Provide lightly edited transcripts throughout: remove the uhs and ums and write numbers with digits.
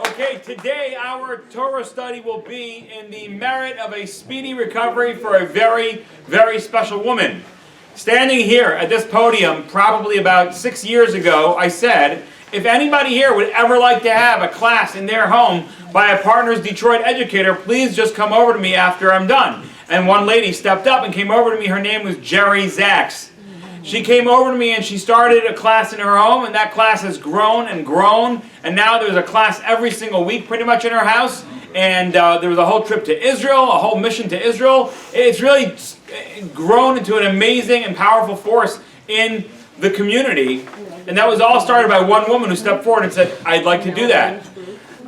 Okay, today our Torah study will be in the merit of a speedy recovery for a very, very special woman. Standing here at this podium, probably about 6 years ago, I said, if anybody here would ever like to have a class in their home by a Partners Detroit educator, please just come over to me after I'm done. And one lady stepped up and came over to me. Her name was Jerry Zaks. She came over to me and she started a class in her home, and that class has grown and grown, and now there's a class every single week pretty much in her house, and there was a whole trip to Israel, a whole mission to Israel. It's really grown into an amazing and powerful force in the community, and that was all started by one woman who stepped forward and said, I'd like to do that.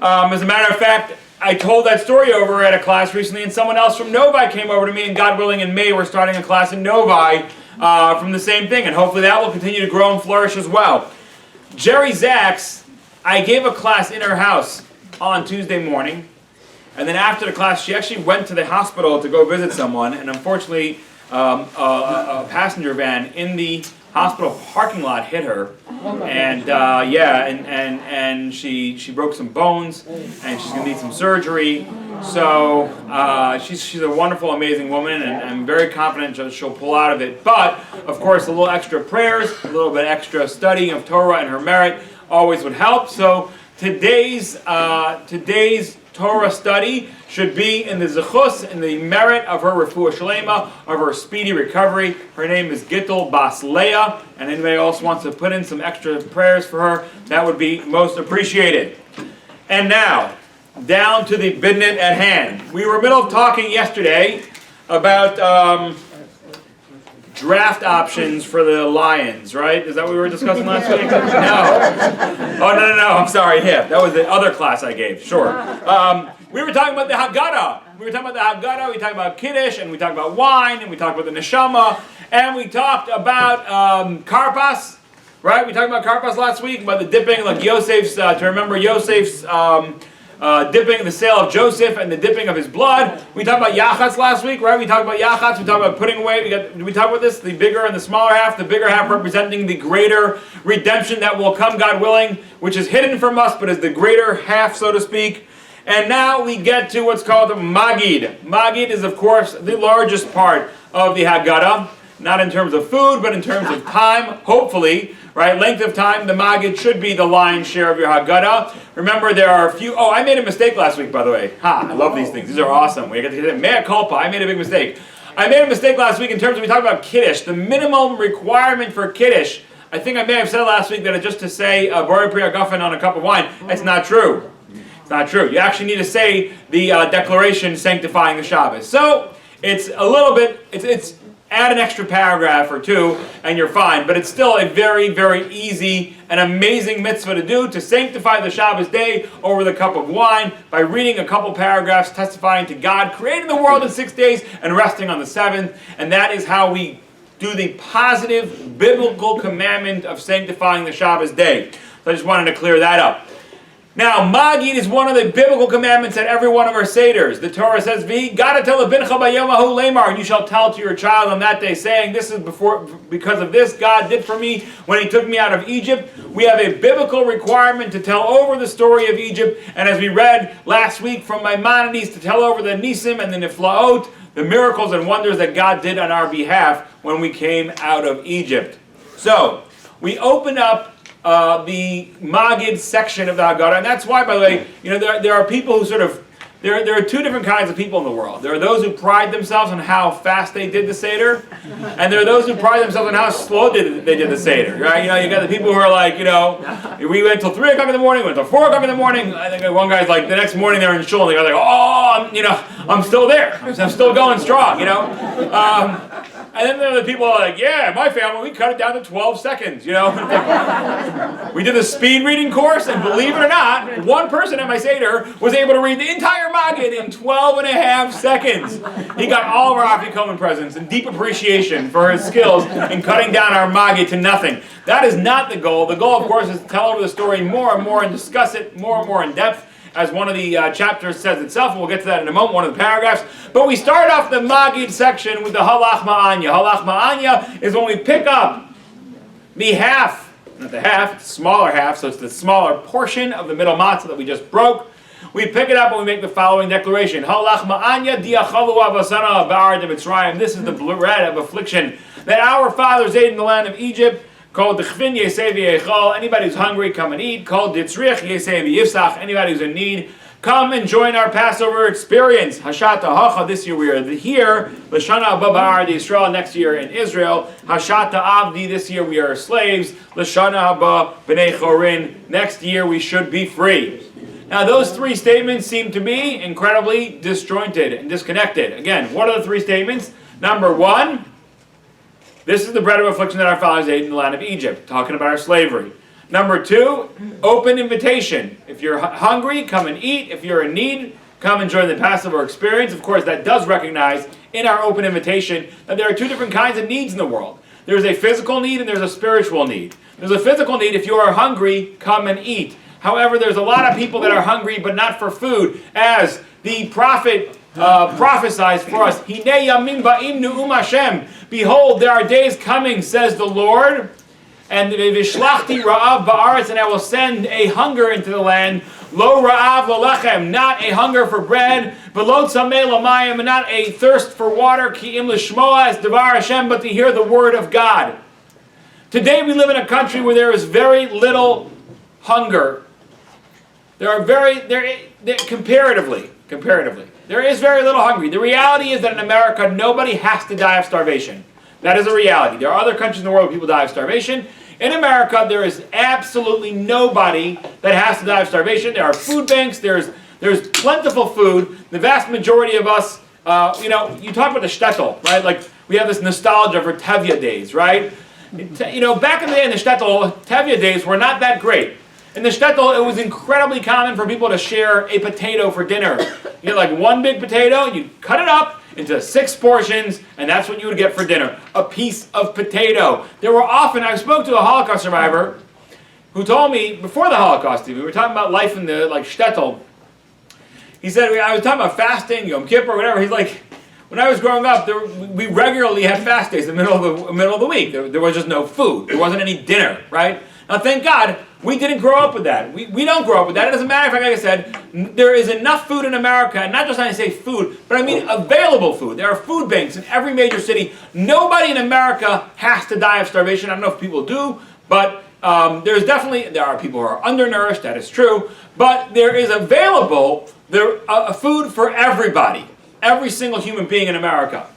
As a matter of fact, I told that story over at a class recently, and someone else from Novi came over to me, and God willing in May we're starting a class in Novi from the same thing, and hopefully that will continue to grow and flourish as well. Jerry Zaks, I gave a class in her house on Tuesday morning, and then after the class she actually went to the hospital to go visit someone, and unfortunately a passenger van in the hospital parking lot hit her, and and she broke some bones, and she's gonna need some surgery. So she's a wonderful, amazing woman, and I'm very confident that she'll pull out of it. But of course, a little extra prayers, a little bit extra studying of Torah and her merit always would help. So today's Torah study should be in the zechus, in the merit of her refuah shlema, of her speedy recovery. Her name is Gittel Bas Leah, and anybody else wants to put in some extra prayers for her, that would be most appreciated. And now, down to the bidnet at hand. We were in the middle of talking yesterday about draft options for the Lions, right? Is that what we were discussing last week? No. Oh, no, I'm sorry. Yeah, that was the other class I gave. Sure. We were talking about the Haggadah. We talked about Kiddush, and we talked about wine, and we talked about the Neshama, and we talked about Karpas, right? We talked about Karpas last week, about the dipping, like Yosef's, to remember Yosef's dipping, the sale of Joseph and the dipping of his blood. We talked about Yachatz last week, right? We talked about Yachatz, we talked about putting away, did we talk about this? The bigger and the smaller half, the bigger half representing the greater redemption that will come, God willing, which is hidden from us, but is the greater half, so to speak. And now we get to what's called the Magid. Magid is, of course, the largest part of the Haggadah, not in terms of food, but in terms of time, hopefully, right? Length of time, the Magid should be the lion's share of your Haggadah. Remember, there are a few... Oh, I made a mistake last week, by the way. I love these things. These are awesome. We get to get mea culpa. I made a big mistake. I made a mistake last week in terms of, we talked about Kiddush. The minimum requirement for Kiddush, I think I may have said last week that it's just to say, Borei Pri Hagafen on a cup of wine. That's not true. It's not true. You actually need to say the declaration sanctifying the Shabbos. So, it's a little bit... It's add an extra paragraph or two, and you're fine. But it's still a very, very easy and amazing mitzvah to do, to sanctify the Shabbos day over the cup of wine by reading a couple paragraphs testifying to God creating the world in 6 days and resting on the seventh. And that is how we do the positive biblical commandment of sanctifying the Shabbos day. So I just wanted to clear that up. Now, Magid is one of the biblical commandments at every one of our Seders. The Torah says, "Gotta tell the bincha bayomahu lemar," and you shall tell to your child on that day, saying, "This is because of this God did for me when He took me out of Egypt." We have a biblical requirement to tell over the story of Egypt, and as we read last week from Maimonides, to tell over the Nisim and the Niflaot, the miracles and wonders that God did on our behalf when we came out of Egypt. So, we open up the Magid section of the Haggadah, and that's why, by the way, there are people who sort of, there are two different kinds of people in the world. There are those who pride themselves on how fast they did the Seder, and there are those who pride themselves on how slow they did the Seder, right? You got the people who are like, we went till 3 o'clock in the morning, went till 4 o'clock in the morning. I think one guy's like, the next morning they're in shul, and the guy's like, I'm still there. I'm still going strong, And then there are the people who are like, yeah, my family, we cut it down to 12 seconds, We did the speed reading course, and believe it or not, one person at my Seder was able to read the entire Magid in 12 and a half seconds. He got all of our Afikomen presents and deep appreciation for his skills in cutting down our Magid to nothing. That is not the goal. The goal, of course, is to tell over the story more and more and discuss it more and more in depth, as one of the chapters says itself, and we'll get to that in a moment, one of the paragraphs. But we start off the Magid section with the Halach Ma'anya. Halach Ma'anya is when we pick up the half not the half, it's the smaller half, so it's the smaller portion of the middle matzah that we just broke. We pick it up and we make the following declaration. This is the bread of affliction that our fathers ate in the land of Egypt. Called anybody who's hungry, come and eat. Called anybody who's in need, come and join our Passover experience. Hashata hacha, this year we are here. Lashana haba ba'ardi Yisrael, next year in Israel. Hashata avdi, this year we are slaves. Lashana haba b'nei chorin, next year we should be free. Now those three statements seem to be incredibly disjointed and disconnected. Again, what are the three statements? Number one, this is the bread of affliction that our fathers ate in the land of Egypt, talking about our slavery. Number two, open invitation. If you're hungry, come and eat. If you're in need, come and join the Passover experience. Of course, that does recognize in our open invitation that there are two different kinds of needs in the world. There's a physical need and there's a spiritual need. There's a physical need. If you are hungry, come and eat. However, there's a lot of people that are hungry but not for food. As the prophet prophesies for us, Hinei yamim ba'im nu'um Hashem. Behold, there are days coming, says the Lord, and vishlachti ra'av ba'aretz, and I will send a hunger into the land. Lo ra'av lo lechem, not a hunger for bread, but lo tzameh lamayim, not a thirst for water, ki im l'shmoa as devar Hashem, but to hear the word of God. Today we live in a country where there is very little hunger. Comparatively, there is very little hungry. The reality is that in America, nobody has to die of starvation. That is a reality. There are other countries in the world where people die of starvation. In America, there is absolutely nobody that has to die of starvation. There are food banks. There's plentiful food. The vast majority of us, you talk about the shtetl, right? Like, we have this nostalgia for Tevye days, right? Back in the day in the shtetl, Tevye days were not that great. In the shtetl, it was incredibly common for people to share a potato for dinner. You get like one big potato, you cut it up into 6 portions, and that's what you would get for dinner. A piece of potato. There were often, I spoke to a Holocaust survivor who told me, before the Holocaust, we were talking about life in the shtetl. He said, I was talking about fasting, Yom Kippur, whatever. He's like, when I was growing up, we regularly had fast days in the middle of the week. There was just no food. There wasn't any dinner, right? Now, thank God, we didn't grow up with that. We don't grow up with that. It doesn't matter if, like I said, there is enough food in America, and not just when I say food, but I mean available food. There are food banks in every major city. Nobody in America has to die of starvation. I don't know if people do, but there are people who are undernourished, that is true, but there is available food for everybody, every single human being in America.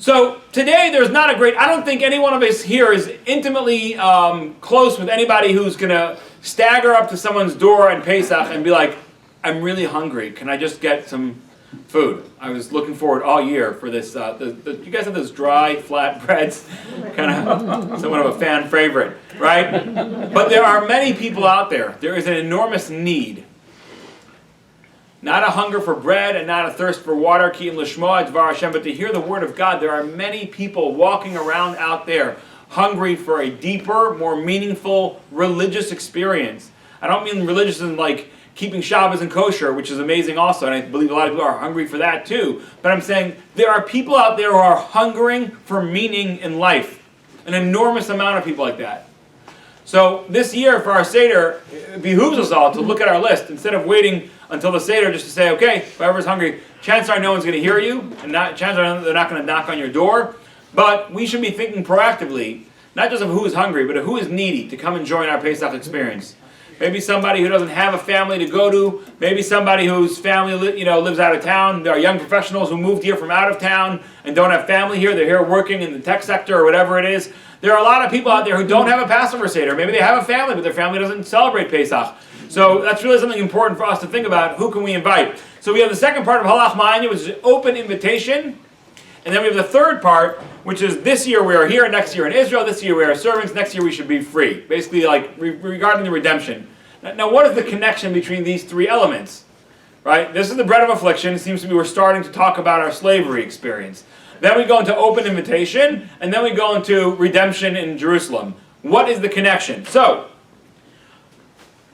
So today there's not a great, I don't think any one of us here is intimately close with anybody who's going to stagger up to someone's door in Pesach and be like, I'm really hungry, can I just get some food? I was looking forward all year for this, you guys have those dry, flat breads, kind of somewhat of a fan favorite, right? But there are many people out there. There is an enormous need. Not a hunger for bread and not a thirst for water, ki im l'shmoa dvar Hashem, but to hear the word of God. There are many people walking around out there hungry for a deeper, more meaningful religious experience. I don't mean religious in like keeping Shabbos and kosher, which is amazing also, and I believe a lot of people are hungry for that too. But I'm saying there are people out there who are hungering for meaning in life. An enormous amount of people like that. So this year for our Seder, it behooves us all to look at our list instead of waiting until the Seder just to say, okay, whoever's hungry, chances are no one's going to hear you, and chances are they're not going to knock on your door. But we should be thinking proactively, not just of who is hungry, but of who is needy to come and join our Pesach experience. Maybe somebody who doesn't have a family to go to. Maybe somebody whose family lives out of town. There are young professionals who moved here from out of town and don't have family here. They're here working in the tech sector or whatever it is. There are a lot of people out there who don't have a Passover Seder. Maybe they have a family, but their family doesn't celebrate Pesach. So that's really something important for us to think about. Who can we invite? So we have the second part of Halach Ma'anya, which is open invitation. And then we have the third part, which is this year we are here, next year in Israel, this year we are servants, next year we should be free. Basically, like regarding the redemption. Now, what is the connection between these three elements? Right? This is the bread of affliction. It seems to be we're starting to talk about our slavery experience. Then we go into open invitation, and then we go into redemption in Jerusalem. What is the connection? So,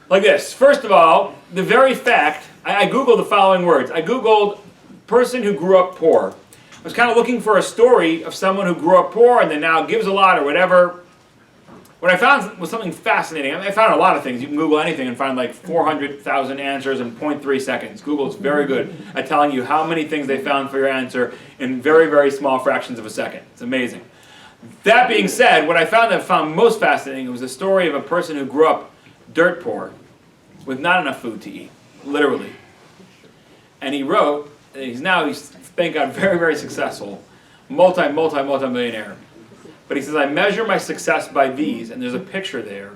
like this. First of all, the very fact, I Googled the following words. I Googled person who grew up poor. I was kind of looking for a story of someone who grew up poor and then now gives a lot or whatever. What I found was something fascinating. I found a lot of things. You can Google anything and find like 400,000 answers in 0.3 seconds. Google is very good at telling you how many things they found for your answer in very, very small fractions of a second. It's amazing. That being said, what I found most fascinating was the story of a person who grew up dirt poor with not enough food to eat, literally. And he wrote, he's thank God, very, very successful, multi-millionaire. But he says, I measure my success by these, and there's a picture there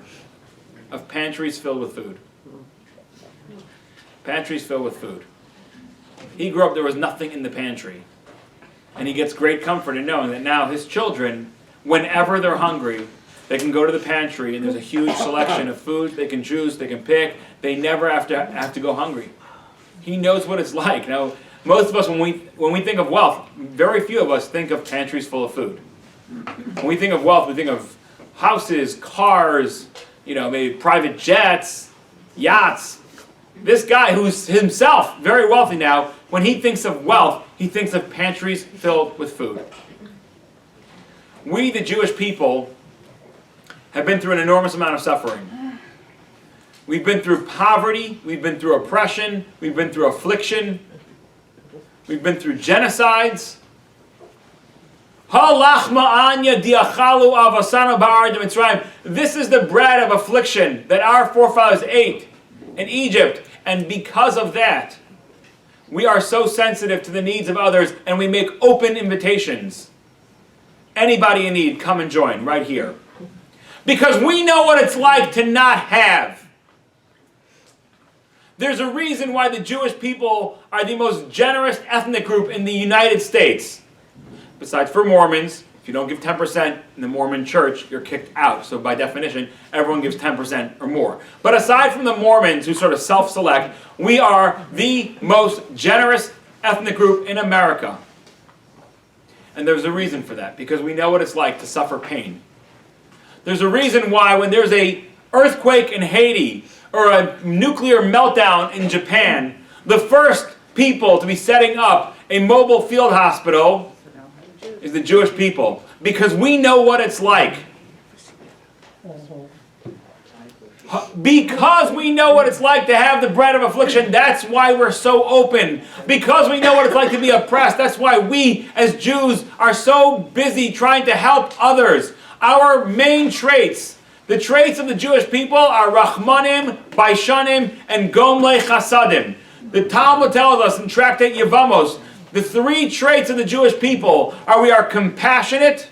of pantries filled with food. Pantries filled with food. He grew up, there was nothing in the pantry. And he gets great comfort in knowing that now his children, whenever they're hungry, they can go to the pantry and there's a huge selection of food they can choose, they can pick. They never have to go hungry. He knows what it's like. Now, most of us, when we think of wealth, very few of us think of pantries full of food. When we think of wealth, we think of houses, cars, maybe private jets, yachts. This guy, who's himself very wealthy now, when he thinks of wealth, he thinks of pantries filled with food. We, the Jewish people, have been through an enormous amount of suffering. We've been through poverty, we've been through oppression, we've been through affliction, we've been through genocides. This is the bread of affliction that our forefathers ate in Egypt, and because of that, we are so sensitive to the needs of others, and we make open invitations. Anybody in need, come and join right here. Because we know what it's like to not have. There's a reason why the Jewish people are the most generous ethnic group in the United States. Besides for Mormons, if you don't give 10% in the Mormon church, you're kicked out. So by definition, everyone gives 10% or more. But aside from the Mormons who sort of self-select, we are the most generous ethnic group in America. And there's a reason for that, because we know what it's like to suffer pain. There's a reason why when there's an earthquake in Haiti or a nuclear meltdown in Japan, the first people to be setting up a mobile field hospital is the Jewish people, because we know what it's like. Because we know what it's like to have the bread of affliction, that's why we're so open. Because we know what it's like to be oppressed, that's why we as Jews are so busy trying to help others. Our main traits, the traits of the Jewish people, are Rachmanim, Baishanim, and Gomlei Chasadim. The Talmud tells us in Tractate Yevamos, the three traits of the Jewish people are: we are compassionate,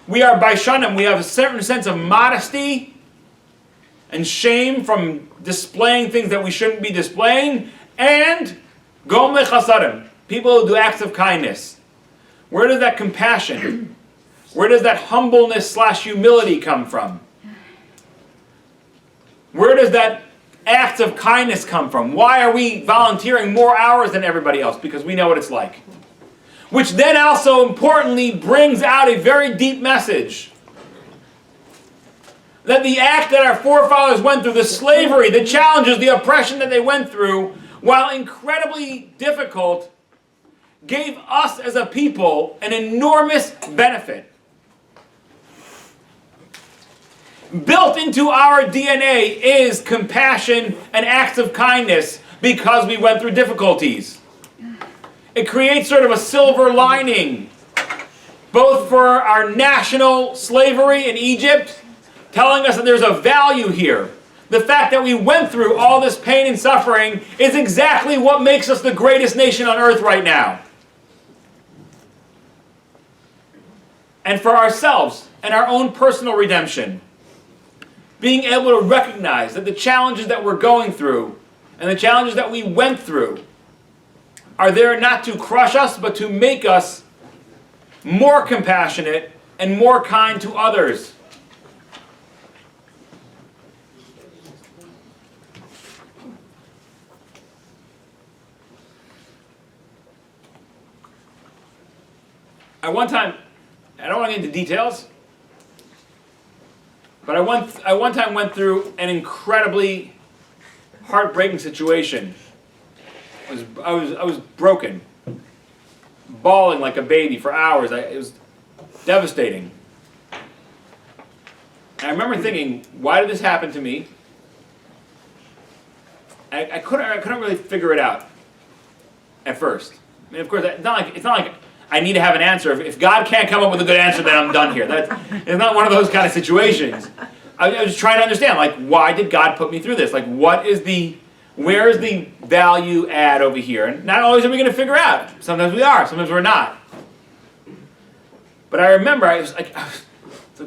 we are Baishanim, we have a certain sense of modesty and shame from displaying things that we shouldn't be displaying, and Gomlei Chasadim, people who do acts of kindness. Where does that compassion, where does that humbleness / humility come from? Where does that acts of kindness come from? Why are we volunteering more hours than everybody else? Because we know what it's like. Which then also importantly brings out a very deep message. That the act that our forefathers went through, the slavery, the challenges, the oppression that they went through, while incredibly difficult, gave us as a people an enormous benefit. Built into our DNA is compassion and acts of kindness because we went through difficulties. It creates sort of a silver lining, both for our national slavery in Egypt, telling us that there's a value here. The fact that we went through all this pain and suffering is exactly what makes us the greatest nation on earth right now. And for ourselves and our own personal redemption, being able to recognize that the challenges that we're going through and the challenges that we went through are there not to crush us, but to make us more compassionate and more kind to others. At one time, I don't want to get into details, but I one time went through an incredibly heartbreaking situation. I was broken, bawling like a baby for hours. It was devastating. And I remember thinking, why did this happen to me? I couldn't really figure it out at first. I mean, of course, it's not like I need to have an answer. If God can't come up with a good answer, then I'm done here. It's not one of those kind of situations. I was just trying to understand, like, why did God put me through this? Like, where is the value add over here? And not always are we going to figure out. Sometimes we are, sometimes we're not. But I remember, I was like,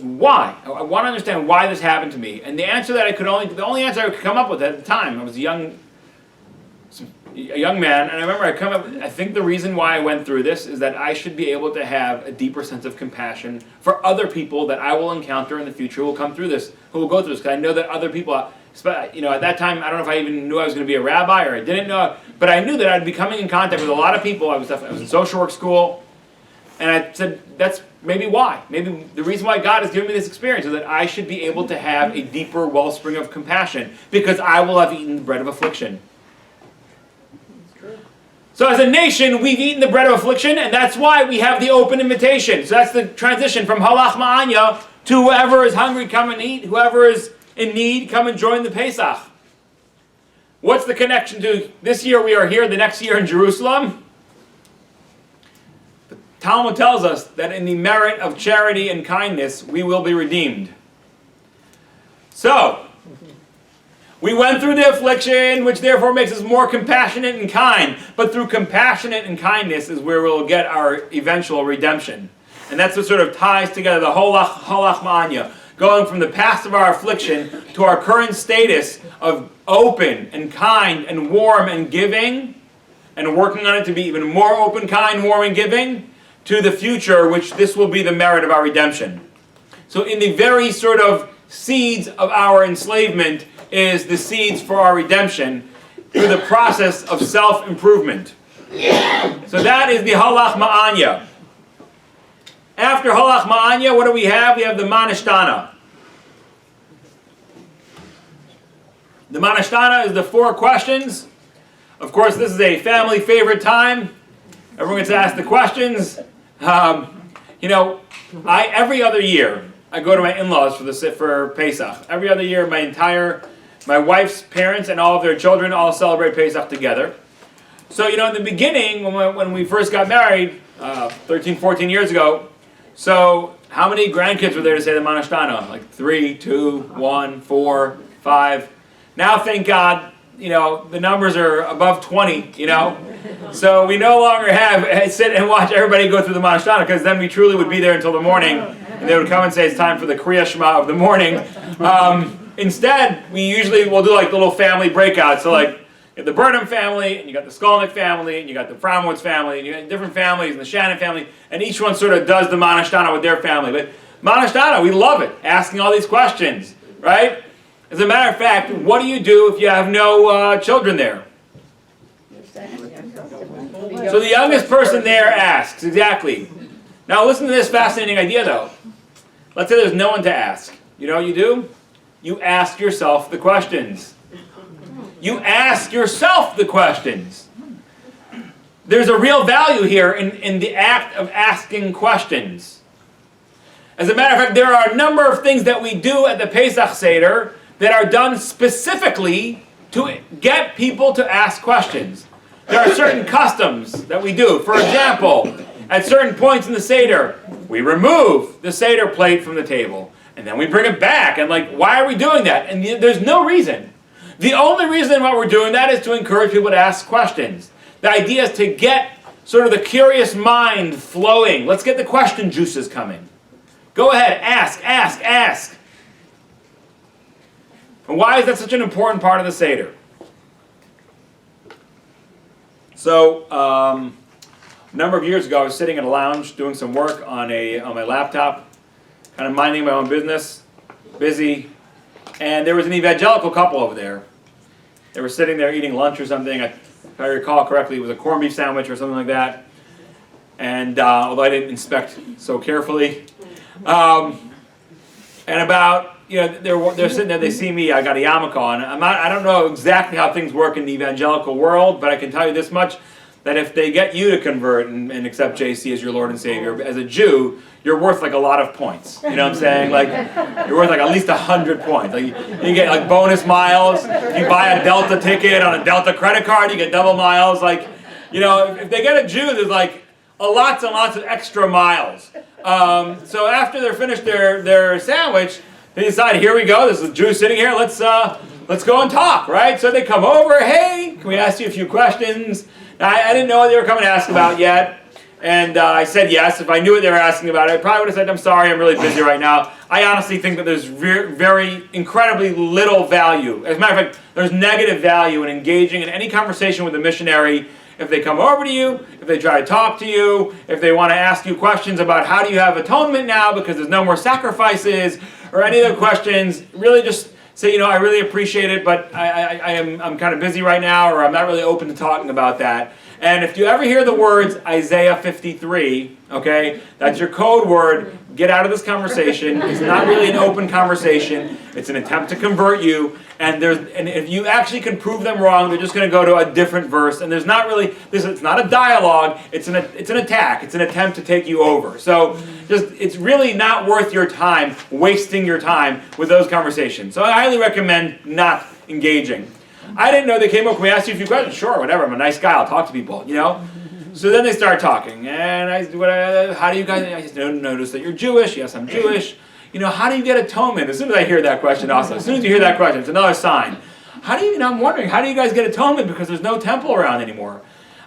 why? I want to understand why this happened to me. And the answer that the only answer I could come up with at the time, I was a young man, and I remember I think the reason why I went through this is that I should be able to have a deeper sense of compassion for other people that I will encounter in the future who will go through this. Because I know that other people, at that time, I don't know if I even knew I was going to be a rabbi or I didn't know, but I knew that I'd be coming in contact with a lot of people. I was in social work school, and I said, that's maybe why. Maybe the reason why God has given me this experience is that I should be able to have a deeper wellspring of compassion because I will have eaten the bread of affliction. So as a nation, we've eaten the bread of affliction, and that's why we have the open invitation. So that's the transition from halach ma'anya to whoever is hungry, come and eat. Whoever is in need, come and join the Pesach. What's the connection to this year we are here, the next year in Jerusalem? The Talmud tells us that in the merit of charity and kindness, we will be redeemed. So, we went through the affliction, which therefore makes us more compassionate and kind. But through compassionate and kindness is where we'll get our eventual redemption. And that's what sort of ties together the halach ma'anya, going from the past of our affliction to our current status of open and kind and warm and giving, and working on it to be even more open, kind, warm, and giving, to the future, which this will be the merit of our redemption. So in the very sort of seeds of our enslavement is the seeds for our redemption through the process of self-improvement. So that is the halach ma'anya. After halach ma'anya, what do we have? We have the manashtana. The manashtana is the 4 questions. Of course, this is a family favorite time. Everyone gets to ask the questions. Every other year, I go to my in-laws for Pesach. Every other year, my wife's parents and all of their children all celebrate Pesach together. So, in the beginning, when we first got married, 13, 14 years ago, so how many grandkids were there to say the manashtana? Like 3, 2, 1, 4, 5. Now, thank God, the numbers are above 20, So we no longer sit and watch everybody go through the manashtana, because then we truly would be there until the morning, and they would come and say it's time for the Kriya Shema of the morning. Instead, we usually will do like little family breakouts. So like the Burnham family, and you got the Skolnick family, and you got the Fromwoods family, and you got different families, and the Shannon family, and each one sort of does the manashtana with their family. But manashtana, we love it, asking all these questions, right? As a matter of fact, what do you do if you have no children there? So the youngest person there asks, exactly. Now listen to this fascinating idea though. Let's say there's no one to ask. You know what you do? You ask yourself the questions. You ask yourself the questions. There's a real value here in the act of asking questions. As a matter of fact, there are a number of things that we do at the Pesach Seder that are done specifically to get people to ask questions. There are certain customs that we do. For example, at certain points in the Seder, we remove the Seder plate from the table. And then we bring it back. And why are we doing that? And there's no reason. The only reason why we're doing that is to encourage people to ask questions. The idea is to get sort of the curious mind flowing. Let's get the question juices coming. Go ahead, ask, ask, ask. And why is that such an important part of the Seder? So, a number of years ago, I was sitting in a lounge doing some work on my laptop, kind of minding my own business, busy, and there was an evangelical couple over there. They were sitting there eating lunch or something. If I recall correctly, it was a corned beef sandwich or something like that. And although I didn't inspect so carefully, and about, they're sitting there, they see me, I got a yarmulke on. I don't know exactly how things work in the evangelical world, but I can tell you this much. that if they get you to convert and accept JC as your Lord and Savior, as a Jew, you're worth like a lot of points. You know what I'm saying? Like, you're worth like at least 100 points. Like, you get like bonus miles. If you buy a Delta ticket on a Delta credit card, you get double miles. Like, you know, if they get a Jew, there's like lots and lots of extra miles. So after they're finished their sandwich, they decide, here we go, this is a Jew sitting here, let's go and talk, right? So they come over, hey, can we ask you a few questions? Now, I didn't know what they were coming to ask about yet, and I said yes. If I knew what they were asking about, I probably would have said, I'm sorry, I'm really busy right now. I honestly think that there's very incredibly little value. As a matter of fact, there's negative value in engaging in any conversation with a missionary if they come over to you, if they try to talk to you, if they want to ask you questions about how do you have atonement now because there's no more sacrifices, or any other questions. Really just say, you know, I really appreciate it, but I'm kind of busy right now, or I'm not really open to talking about that. And if you ever hear the words Isaiah 53, okay, that's your code word. Get out of this conversation. It's not really an open conversation. It's an attempt to convert you. And if you actually can prove them wrong, they're just going to go to a different verse. And there's not really it's not a dialogue. It's an attack. It's an attempt to take you over. So it's really not worth your time wasting your time with those conversations. So I highly recommend not engaging. I didn't know they came up. Can we ask you a few questions? Sure, whatever. I'm a nice guy. I'll talk to people. You know. So then they start talking, and how do you guys? I just notice that you're Jewish. Yes, I'm Jewish. You know, how do you get atonement? As soon as I hear that question, also, as soon as you hear that question, it's another sign. I'm wondering, how do you guys get atonement because there's no temple around anymore?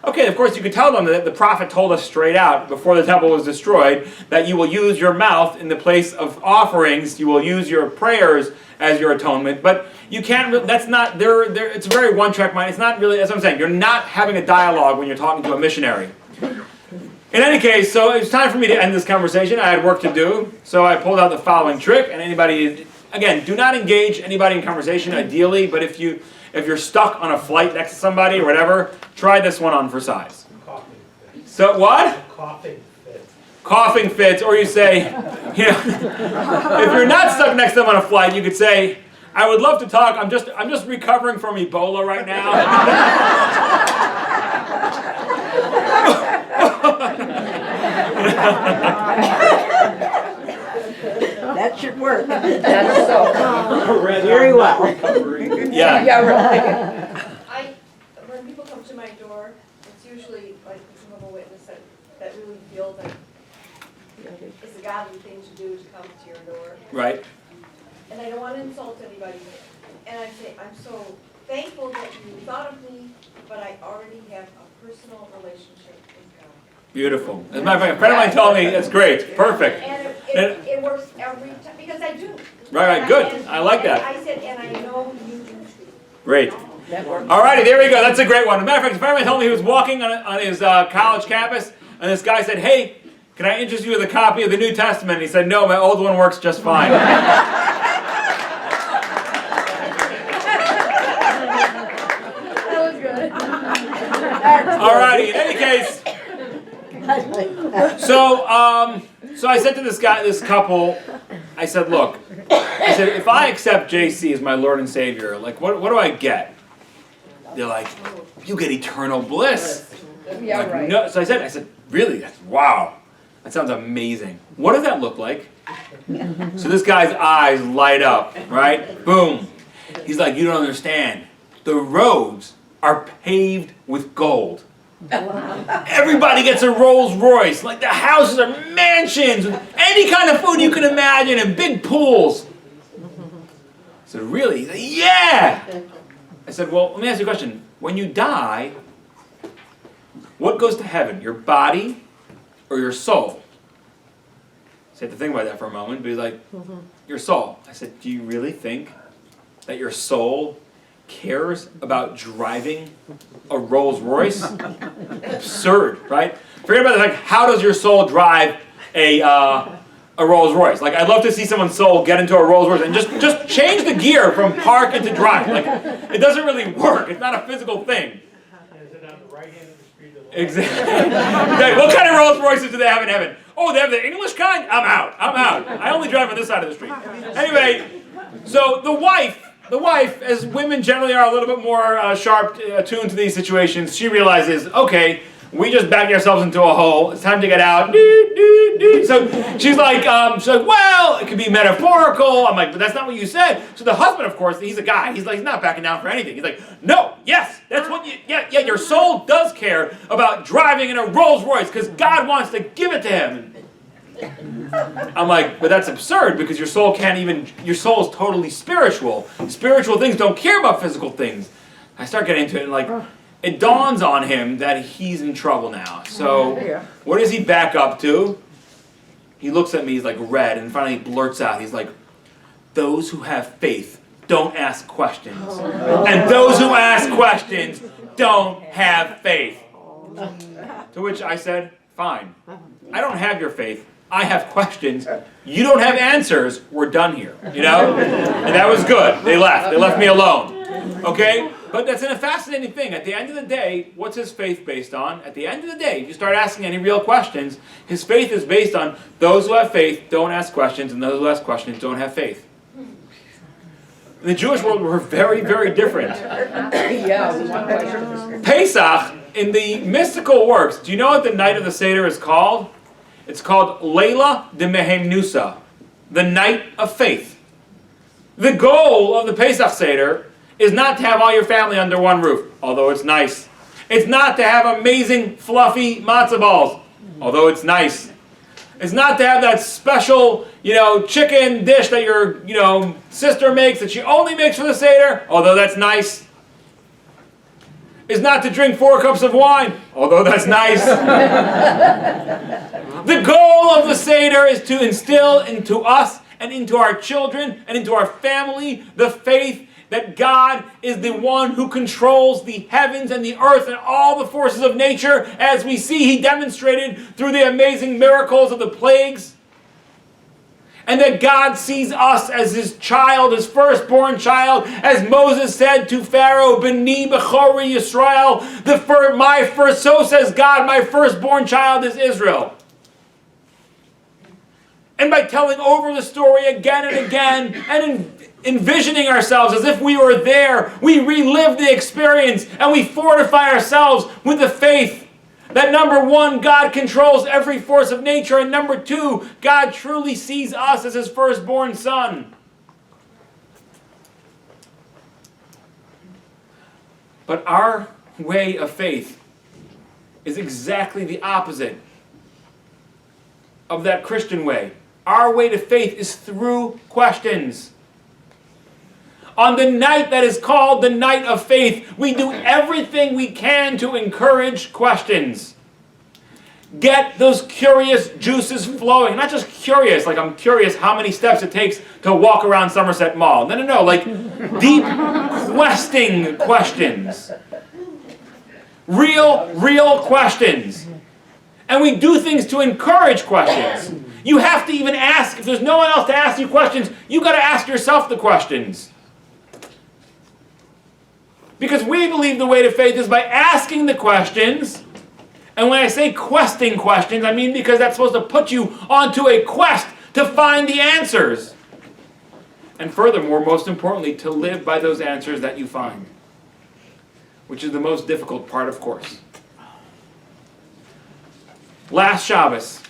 Okay, of course, you could tell them that the prophet told us straight out before the temple was destroyed that you will use your mouth in the place of offerings. You will use your prayers as your atonement, but you can't. That's not. It's a very one-track mind. It's not really. That's what I'm saying. You're not having a dialogue when you're talking to a missionary. In any case, so it's time for me to end this conversation. I had work to do, so I pulled out the following trick. And anybody, again, do not engage anybody in conversation, ideally. But if you're stuck on a flight next to somebody or whatever, try this one on for size. Coughing fits. So what? Coughing fits. Coughing fits, or you say, you know, if you're not stuck next to them on a flight, you could say, I would love to talk. I'm just recovering from Ebola right now. That should work. That's so Very well. Yeah. Yeah, right. When people come to my door, it's usually like a Jehovah's Witness that really feels like it's a godly thing to do to come to your door. Right. And I don't want to insult anybody. And I say, I'm so thankful that you thought of me, but I already have a personal relationship with God. Beautiful. As a matter of fact, a friend of mine told me that's great. Perfect. And it works every time, because I do. Right, good. I like that. I said, and I know you do too. Great. Alrighty, there we go. That's a great one. As a matter of fact, a friend of mine told me he was walking on his college campus, and this guy said, hey, can I interest you with a copy of the New Testament? And he said, no, my old one works just fine. Alrighty, in any case, so I said to this couple, I said, look, if I accept JC as my Lord and Savior, like, what do I get? They're like, you get eternal bliss. Yeah, Like, right. no. So I said, really? Wow, that sounds amazing. What does that look like? So this guy's eyes light up, right? Boom. He's like, you don't understand. The roads are paved with gold. Everybody gets a Rolls Royce. Like the houses are mansions with any kind of food you can imagine and big pools. I said, really? He's like, yeah. I said, well, let me ask you a question. When you die, what goes to heaven? Your body or your soul? So I had to think about that for a moment. But he's like, your soul. I said, do you really think that your soul cares about driving a Rolls Royce? Absurd, right? Forget about it. Like, how does your soul drive a Rolls Royce? Like, I'd love to see someone's soul get into a Rolls Royce and just change the gear from park into drive. Like, it doesn't really work. It's not a physical thing. Is it on the right hand of the street or the left? Exactly. What kind of Rolls Royces do they have in heaven? Oh, they have the English kind? I'm out. I only drive on this side of the street. Anyway, so the wife the wife, as women generally are a little bit more sharp, attuned to these situations, she realizes, okay, we just backed ourselves into a hole. It's time to get out. So she's like, well, it could be metaphorical. I'm like, but that's not what you said. So the husband, of course, he's a guy. He's like, he's not backing down for anything. He's like, no, yes, that's what you, yeah, your soul does care about driving in a Rolls Royce because God wants to give it to him. I'm like, but that's absurd because your soul your soul is totally spiritual. Spiritual things don't care about physical things. I start getting into it and like, it dawns on him that he's in trouble now. So, what does he back up to? He looks at me, he's like red, and finally blurts out, he's like, those who have faith don't ask questions. And those who ask questions don't have faith. To which I said, fine. I don't have your faith. I have questions. You don't have answers. We're done here. You know? And that was good. They left. They left me alone. Okay? But that's a fascinating thing. At the end of the day, what's his faith based on? At the end of the day, if you start asking any real questions, his faith is based on those who have faith don't ask questions, and those who ask questions don't have faith. In the Jewish world, we're very, very different. Pesach, in the mystical works, do you know what the night of the Seder is called? It's called Leila de Mehemnusa, the night of faith. The goal of the Pesach Seder is not to have all your family under one roof, although it's nice. It's not to have amazing, fluffy matzo balls, although it's nice. It's not to have that special, chicken dish that your, sister makes that she only makes for the Seder, although that's nice. It's not to drink 4 cups of wine, although that's nice. The goal of the Seder is to instill into us and into our children and into our family the faith that God is the one who controls the heavens and the earth and all the forces of nature, as we see He demonstrated through the amazing miracles of the plagues. And that God sees us as His child, His firstborn child, as Moses said to Pharaoh, B'ni b'chori Yisrael, so says God, my firstborn child is Israel. And by telling over the story again and again, and envisioning ourselves as if we were there, we relive the experience and we fortify ourselves with the faith that number 1, God controls every force of nature, and number 2, God truly sees us as His firstborn son. But our way of faith is exactly the opposite of that Christian way. Our way to faith is through questions. On the night that is called the night of faith, we do everything we can to encourage questions. Get those curious juices flowing. Not just curious, like I'm curious how many steps it takes to walk around Somerset Mall. No, like deep questing questions. Real questions. And we do things to encourage questions. You have to even ask, if there's no one else to ask you questions, you got to ask yourself the questions. Because we believe the way to faith is by asking the questions. And when I say questing questions, I mean because that's supposed to put you onto a quest to find the answers. And furthermore, most importantly, to live by those answers that you find. Which is the most difficult part, of course. Last Shabbos,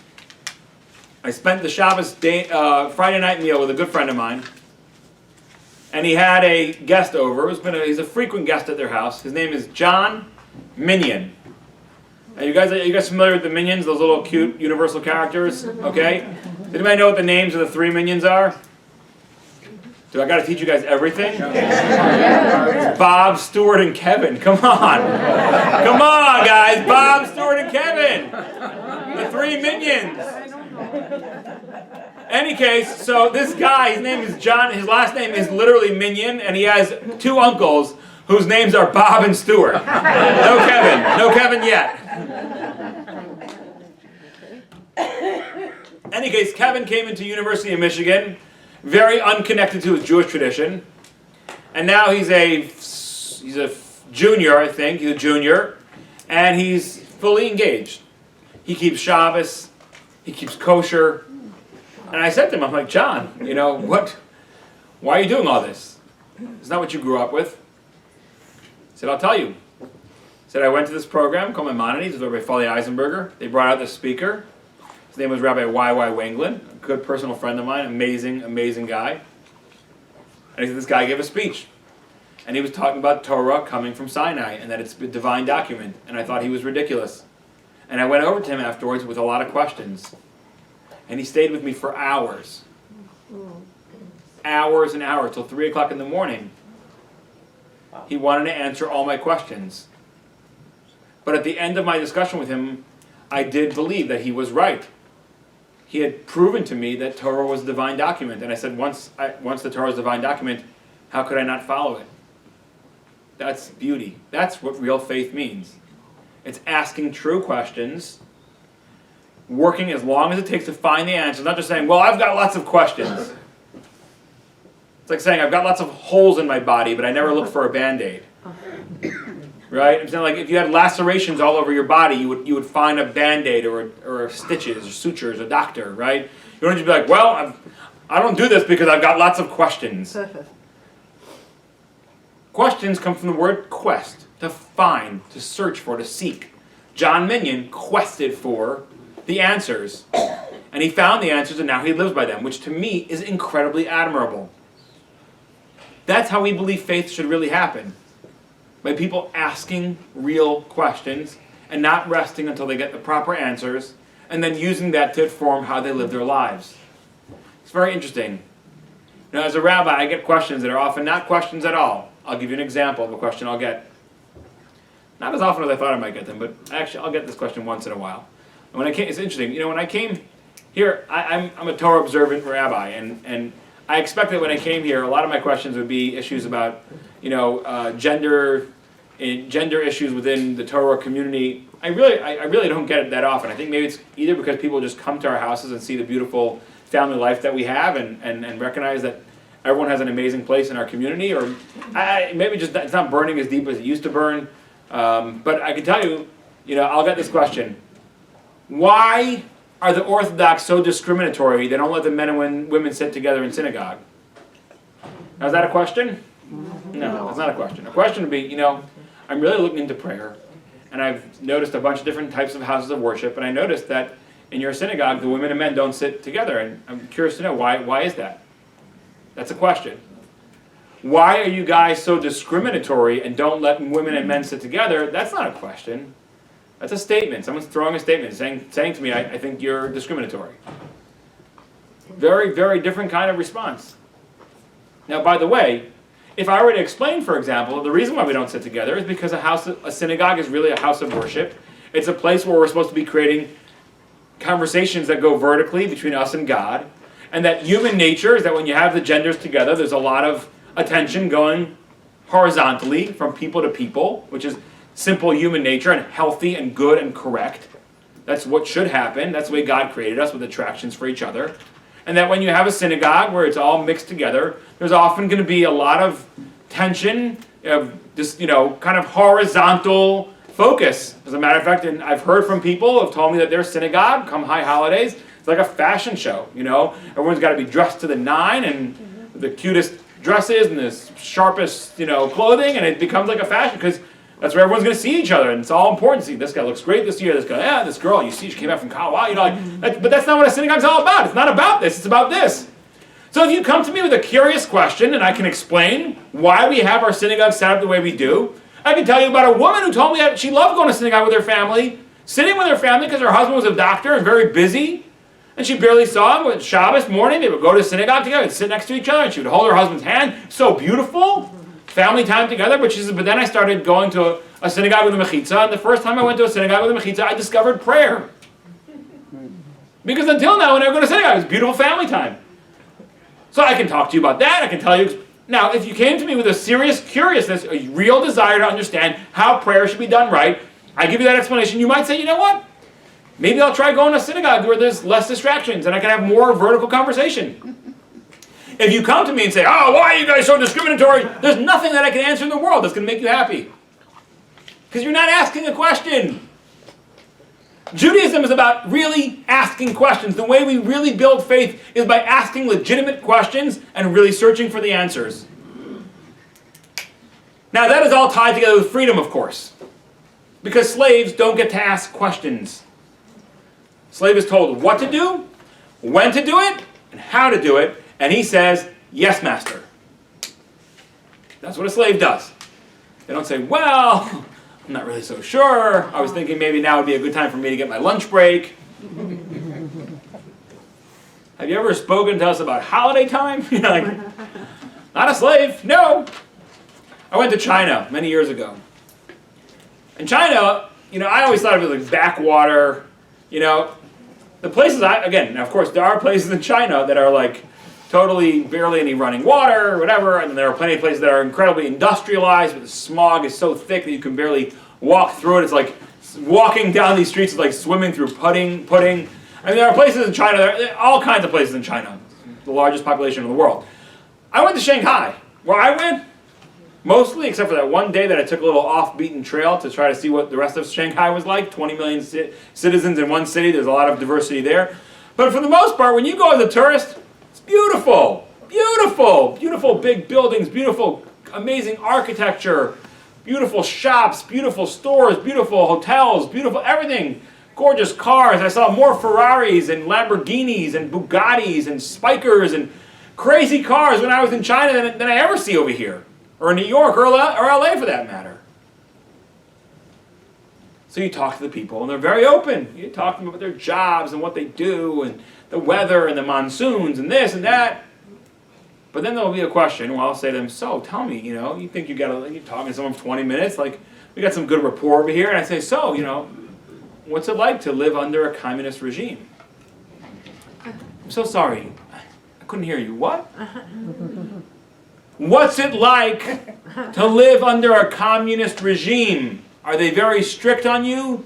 I spent the Shabbos Friday night meal with a good friend of mine. And he had a guest over. He's a frequent guest at their house. His name is John Minion. Are you guys familiar with the Minions? Those little cute Universal characters? Okay? Does anybody know what the names of the 3 Minions are? Do I got to teach you guys everything? Bob, Stuart, and Kevin. Come on. Come on, guys. Bob, Stuart, and Kevin. The 3 Minions. Any case, so this guy, his name is John, his last name is literally Minion, and he has 2 uncles whose names are Bob and Stuart. No Kevin yet. Any case, Kevin came into University of Michigan, very unconnected to his Jewish tradition, and now he's a junior, I think, he's a junior, and he's fully engaged. He keeps Shabbos, he keeps kosher. And I said to him, I'm like, John, why are you doing all this? It's not what you grew up with. I said, I'll tell you. I said, I went to this program called Maimonides with Rabbi Foley Eisenberger. They brought out this speaker. His name was Rabbi Y.Y. Wanglin, a good personal friend of mine, amazing, amazing guy. And he said, this guy gave a speech. And he was talking about Torah coming from Sinai and that it's a divine document. And I thought he was ridiculous. And I went over to him afterwards with a lot of questions. And he stayed with me for hours. Hours and hours, till 3 o'clock in the morning. He wanted to answer all my questions. But at the end of my discussion with him, I did believe that he was right. He had proven to me that Torah was a divine document. And I said, once the Torah is a divine document, how could I not follow it? That's beauty. That's what real faith means. It's asking true questions, working as long as it takes to find the answers, not just saying, well, I've got lots of questions. It's like saying, I've got lots of holes in my body, but I never look for a Band-Aid. Right? I'm saying, like, if you had lacerations all over your body, you would find a Band-Aid or stitches or sutures, a doctor, right? You don't just be like, well, I don't do this because I've got lots of questions. Questions come from the word quest, to find, to search for, to seek. John Minion quested for the answers, and he found the answers, and now he lives by them, which to me is incredibly admirable. That's how we believe faith should really happen. By people asking real questions and not resting until they get the proper answers, and then using that to inform how they live their lives. It's very interesting. Now, as a rabbi, I get questions that are often not questions at all. I'll give you an example of a question I'll get. Not as often as I thought I might get them, but actually I'll get this question once in a while. And when I came, it's interesting. You know, when I came here, I'm a Torah observant rabbi, and I expected when I came here, a lot of my questions would be issues about, you know, gender issues within the Torah community. I really don't get it that often. I think maybe it's either because people just come to our houses and see the beautiful family life that we have and recognize that everyone has an amazing place in our community, or maybe just it's not burning as deep as it used to burn. But I can tell you, you know, I'll get this question. Why are the Orthodox so discriminatory they don't let the men and women sit together in synagogue? Now, is that a question? No, that's not a question. A question would be, you know, I'm really looking into prayer, and I've noticed a bunch of different types of houses of worship, and I noticed that in your synagogue, the women and men don't sit together, and I'm curious to know why is that? That's a question. Why are you guys so discriminatory and don't let women and men sit together? That's not a question. That's a statement. Someone's throwing a statement, saying to me, I think you're discriminatory. Very, very different kind of response. Now, by the way, if I were to explain, for example, the reason why we don't sit together is because a synagogue is really a house of worship. It's a place where we're supposed to be creating conversations that go vertically between us and God. And that human nature is that when you have the genders together, there's a lot of attention going horizontally from people to people, which is simple human nature and healthy and good and correct. That's what should happen. That's the way God created us, with attractions for each other. And that when you have a synagogue where it's all mixed together, there's often going to be a lot of tension, of just, you know, kind of horizontal focus. As a matter of fact, and I've heard from people who have told me that their synagogue, come high holidays, it's like a fashion show, you know. Everyone's got to be dressed to the nine and the cutest dresses and the sharpest, you know, clothing, and it becomes like a fashion because that's where everyone's going to see each other, and it's all important. See, this guy looks great this year. This guy, yeah, this girl, you see, she came out from college. Wow, you know, like, but that's not what a synagogue's all about. It's not about this. It's about this. So if you come to me with a curious question, and I can explain why we have our synagogue set up the way we do, I can tell you about a woman who told me that she loved going to synagogue with her family, sitting with her family because her husband was a doctor and very busy, and she barely saw him. But Shabbos morning, they would go to synagogue together and sit next to each other, and she would hold her husband's hand. So beautiful. Family time together, but she says, but then I started going to a synagogue with a mechitza, and the first time I went to a synagogue with a mechitza, I discovered prayer. Because until now, when I go to synagogue, it was beautiful family time. So I can talk to you about that, I can tell you. Now, if you came to me with a serious curiousness, a real desire to understand how prayer should be done right, I give you that explanation, you might say, you know what? Maybe I'll try going to a synagogue where there's less distractions, and I can have more vertical conversation. If you come to me and say, oh, why are you guys so discriminatory? There's nothing that I can answer in the world that's going to make you happy. Because you're not asking a question. Judaism is about really asking questions. The way we really build faith is by asking legitimate questions and really searching for the answers. Now that is all tied together with freedom, of course, because slaves don't get to ask questions. Slave is told what to do, when to do it, and how to do it, and he says, yes, master. That's what a slave does. They don't say, well, I'm not really so sure. I was thinking maybe now would be a good time for me to get my lunch break. Have you ever spoken to us about holiday time? You're like, not a slave, no. I went to China many years ago. In China, I always thought of it like backwater, the places again, of course, there are places in China that are like totally barely any running water or whatever, and then there are plenty of places that are incredibly industrialized, but the smog is so thick that you can barely walk through it. It's like walking down these streets is like swimming through pudding. I mean, there are places in China, there are all kinds of places in China, the largest population in the world. I went to Shanghai, where I went, mostly, except for that one day that I took a little off-beaten trail to try to see what the rest of Shanghai was like. 20 million citizens in one city. There's a lot of diversity there. But for the most part, when you go as a tourist, it's beautiful. Beautiful. Beautiful big buildings. Beautiful, amazing architecture. Beautiful shops. Beautiful stores. Beautiful hotels. Beautiful everything. Gorgeous cars. I saw more Ferraris and Lamborghinis and Bugattis and Spikers and crazy cars when I was in China than I ever see over here. Or New York, or LA for that matter. So you talk to the people, and they're very open. You talk to them about their jobs and what they do, and the weather, and the monsoons, and this and that. But then there'll be a question, well, I'll say to them, so, tell me, you think you're talking to someone for 20 minutes, like, we got some good rapport over here, and I say, so, what's it like to live under a communist regime? I'm so sorry, I couldn't hear you. What? What's it like to live under a communist regime? Are they very strict on you?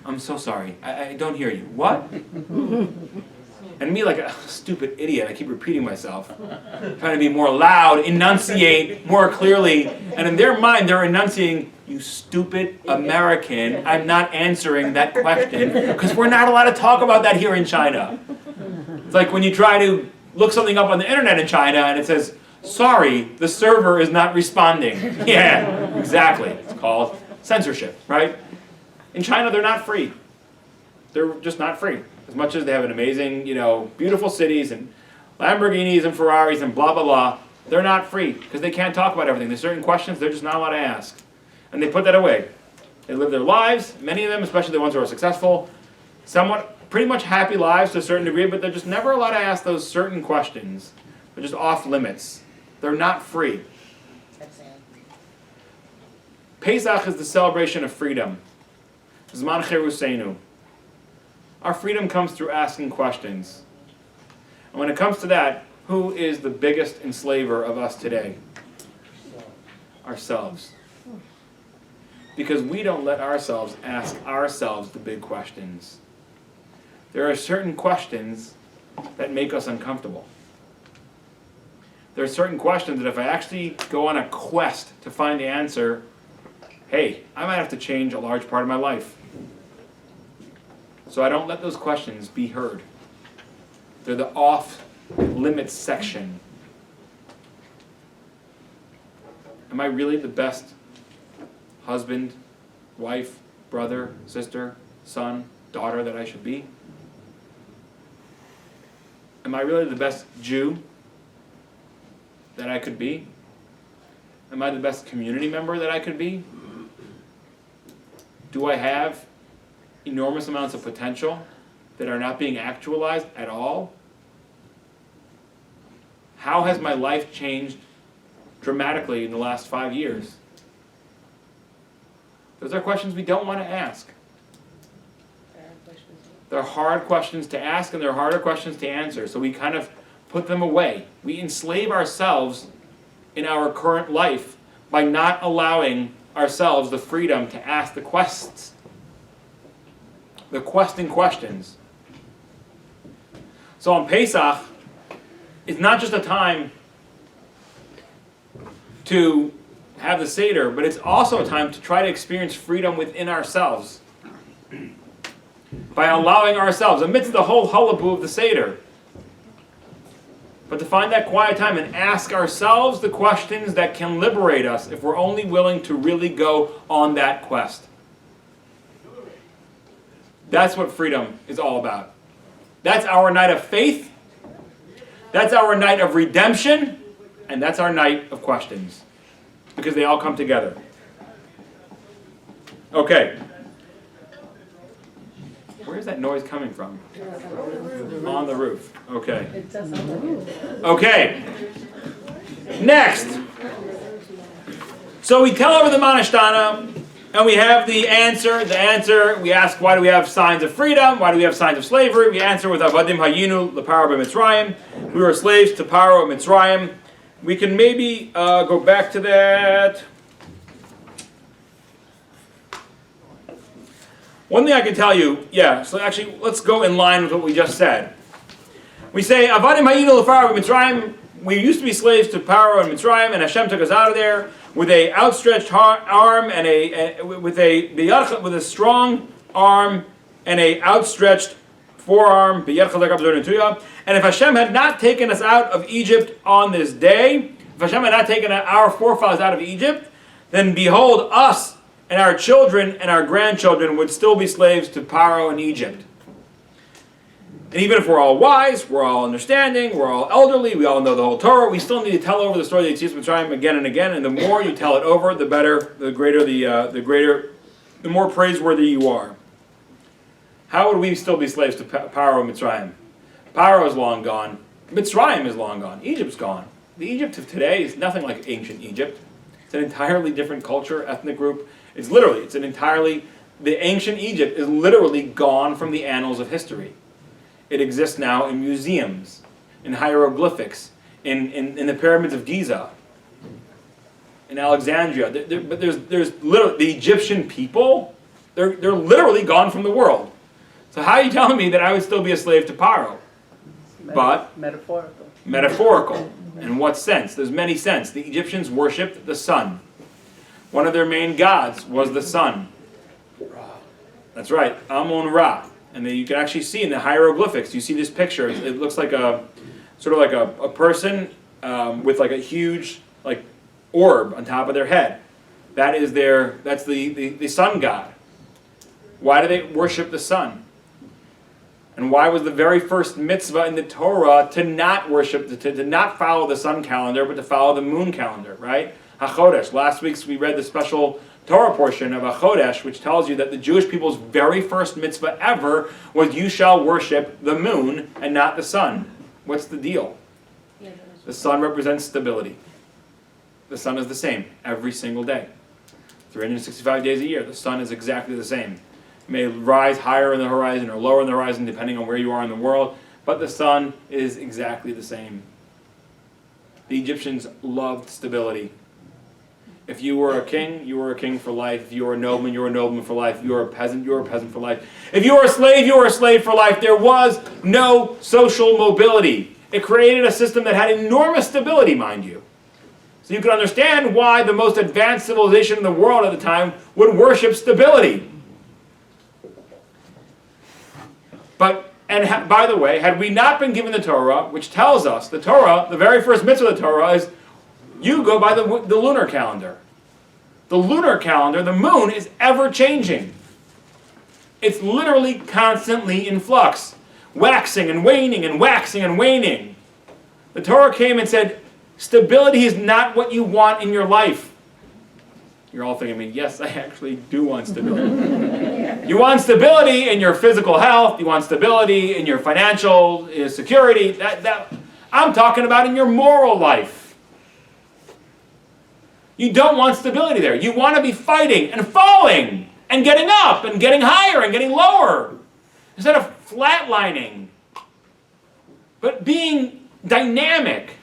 I'm so sorry. I don't hear you. What? And me like a stupid idiot, I keep repeating myself. Trying to be more loud, enunciate more clearly. And in their mind, they're enunciating, you stupid American, I'm not answering that question. Because we're not allowed to talk about that here in China. It's like when you try to look something up on the internet in China and it says, sorry, the server is not responding. Yeah, exactly. It's called censorship, right? In China, they're not free. They're just not free. As much as they have an amazing, beautiful cities and Lamborghinis and Ferraris and blah, blah, blah, they're not free because they can't talk about everything. There's certain questions they're just not allowed to ask. And they put that away. They live their lives, many of them, especially the ones who are successful, somewhat pretty much happy lives to a certain degree, but they're just never allowed to ask those certain questions. They're just off limits. They're not free. Pesach is the celebration of freedom. Zman Cheruseinu. Our freedom comes through asking questions. And when it comes to that, who is the biggest enslaver of us today? Ourselves. Because we don't let ourselves ask ourselves the big questions. There are certain questions that make us uncomfortable. There are certain questions that if I actually go on a quest to find the answer, hey, I might have to change a large part of my life. So I don't let those questions be heard. They're the off-limits section. Am I really the best husband, wife, brother, sister, son, daughter that I should be? Am I really the best Jew that I could be? Am I the best community member that I could be? Do I have enormous amounts of potential that are not being actualized at all? How has my life changed dramatically in the last 5 years? Those are questions we don't want to ask. They're hard questions to ask and they're harder questions to answer, so we kind of put them away. We enslave ourselves in our current life by not allowing ourselves the freedom to ask the quests. The questing questions. So on Pesach, it's not just a time to have the Seder, but it's also a time to try to experience freedom within ourselves. By allowing ourselves, amidst the whole hullabaloo of the Seder, but to find that quiet time and ask ourselves the questions that can liberate us if we're only willing to really go on that quest. That's what freedom is all about. That's our night of faith. That's our night of redemption. And that's our night of questions. Because they all come together. Okay. Where's that noise coming from? On the roof. Okay. Okay. Next. So we tell over the Manashtana, and we have the answer. The answer, we ask, why do we have signs of freedom? Why do we have signs of slavery? We answer with Avadim Hayinu L'Paro B'Mitzrayim. We were slaves to Paro of Mitzrayim. We can maybe go back to that. One thing I can tell you, so actually let's go in line with what we just said. We say, Avadim Hayinu L'Paro B'Mitzrayim. We used to be slaves to Paro and Mitzrayim, and Hashem took us out of there with a outstretched arm and with a strong arm and a outstretched forearm. And if Hashem had not taken us out of Egypt on this day, if Hashem had not taken our forefathers out of Egypt, then behold, us and our children and our grandchildren would still be slaves to Paro in Egypt. And even if we're all wise, we're all understanding, we're all elderly, we all know the whole Torah, we still need to tell over the story of the Yetzias Mitzrayim again and again. And the more you tell it over, the better, the more praiseworthy you are. How would we still be slaves to Paro and Mitzrayim? Paro is long gone. Mitzrayim is long gone. Egypt's gone. The Egypt of today is nothing like ancient Egypt. It's an entirely different culture, ethnic group. The ancient Egypt is literally gone from the annals of history. It exists now in museums, in hieroglyphics, in the pyramids of Giza, in Alexandria. But there's literally the Egyptian people. They're literally gone from the world. So how are you telling me that I would still be a slave to Paro? But metaphorical. In what sense? There's many sense. The Egyptians worshipped the sun. One of their main gods was the sun. That's right, Amun-Ra. And you can actually see in the hieroglyphics, you see this picture, it looks like a person with like a huge orb on top of their head. That's the sun god. Why do they worship the sun? And why was the very first mitzvah in the Torah to not worship, to not follow the sun calendar, but to follow the moon calendar, right? HaChodesh. Last week we read the special Torah portion of HaChodesh, which tells you that the Jewish people's very first mitzvah ever was you shall worship the moon and not the sun. What's the deal? The sun represents stability. The sun is the same every single day. 365 days a year, the sun is exactly the same. It may rise higher in the horizon or lower in the horizon depending on where you are in the world, but the sun is exactly the same. The Egyptians loved stability. If you were a king, you were a king for life. If you were a nobleman, you were a nobleman for life. If you were a peasant, you were a peasant for life. If you were a slave, you were a slave for life. There was no social mobility. It created a system that had enormous stability, mind you. So you can understand why the most advanced civilization in the world at the time would worship stability. By the way, had we not been given the Torah, which tells us, the Torah, the very first mitzvah of the Torah is, you go by the lunar calendar. The lunar calendar, the moon, is ever changing. It's literally constantly in flux, waxing and waning and waxing and waning. The Torah came and said, stability is not what you want in your life. You're all thinking, yes, I actually do want stability. You want stability in your physical health. You want stability in your financial security. I'm talking about in your moral life. You don't want stability there. You want to be fighting and falling and getting up and getting higher and getting lower instead of flatlining, but being dynamic.